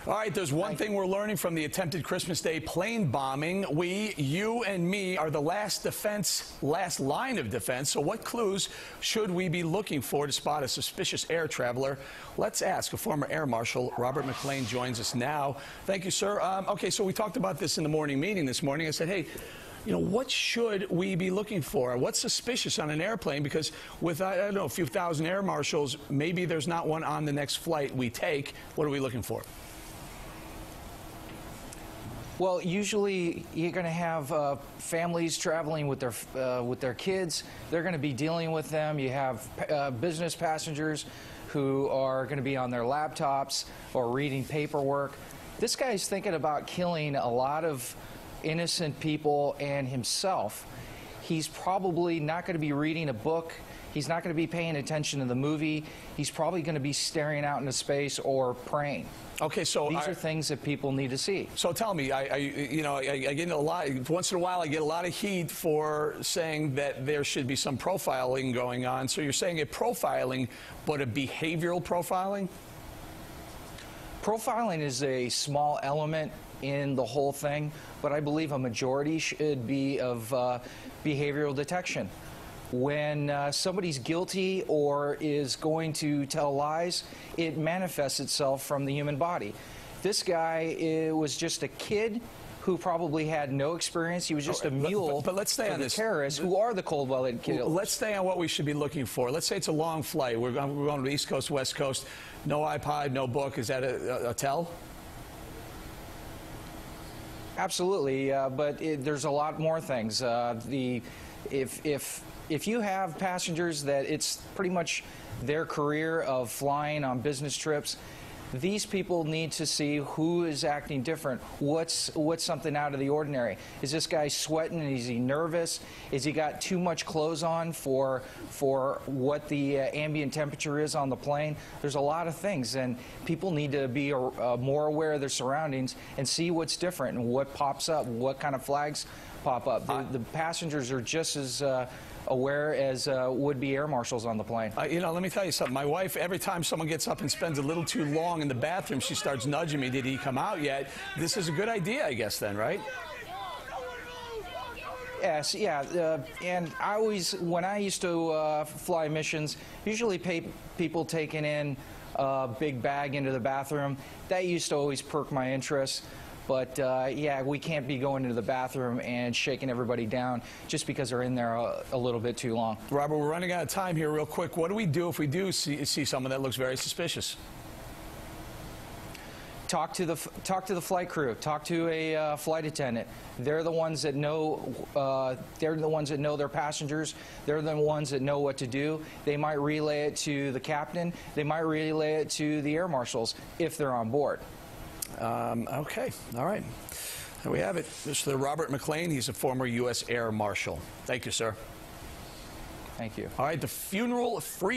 All right, there's one thing we're learning from the attempted Christmas Day plane bombing. We, you and me, are the last line of defense. So what clues should we be looking for to spot a suspicious air traveler? Let's ask. A former Air Marshal, Robert MacLean, joins us now. Thank you, sir. Okay, so we talked about this in the morning meeting this morning. I said, hey, you know, what should we be looking for? What's suspicious on an airplane? Because with, I don't know, a few thousand air marshals, maybe there's not one on the next flight we take. What are we looking for? Well, usually you're going to have families traveling with their kids. They're going to be dealing with them. You have business passengers who are going to be on their laptops or reading paperwork. This guy's thinking about killing a lot of innocent people and himself. He's probably not going to be reading a book. He's not going to be paying attention to the movie. He's probably going to be staring out into space or praying. Okay, so these are things that people need to see. So tell me, I get a lot. Once in a while, I get a lot of heat for saying that there should be some profiling going on. So you're saying a profiling, but a behavioral profiling? Profiling is a small element in the whole thing, but I believe a majority should be of behavioral detection. When somebody's guilty or is going to tell lies, it manifests itself from the human body. This guy was just a kid who probably had no experience. He was just a mule. But let's stay on this. Terrorists who are the cold-blooded killers. Let's stay on what we should be looking for. Let's say it's a long flight. We're going to the East Coast, West Coast. No iPod, no book. Is that a tell? Absolutely, but there's a lot more things. If you have passengers that it's pretty much their career of flying on business trips, these people need to see who is acting different. What's something out of the ordinary? Is this guy sweating? Is he nervous? Is he got too much clothes on for what the ambient temperature is on the plane? There's a lot of things, and people need to be more aware of their surroundings and see what's different and what pops up, what kind of flags pop up. The passengers are just as aware as would-be air marshals on the plane. You know, let me tell you something. My wife, every time someone gets up and spends a little too long in the bathroom, she starts nudging me. Did he come out yet? This is a good idea, I guess, then, right? Yes, yeah. And I always, when I used to fly missions, usually people taking in a big bag into the bathroom. That used to always perk my interest. But, yeah, we can't be going into the bathroom and shaking everybody down just because they're in there a little bit too long. Robert, we're running out of time here real quick. What do we do if we do see someone that looks very suspicious? Talk to the flight crew. Talk to a flight attendant. They're the ones that know. They're the ones that know their passengers. They're the ones that know what to do. They might relay it to the captain. They might relay it to the air marshals if they're on board. Okay, all right. There we have it. Mr. Robert MacLean, he's a former U.S. Air Marshal. Thank you, sir. Thank you. All right, the funeral free.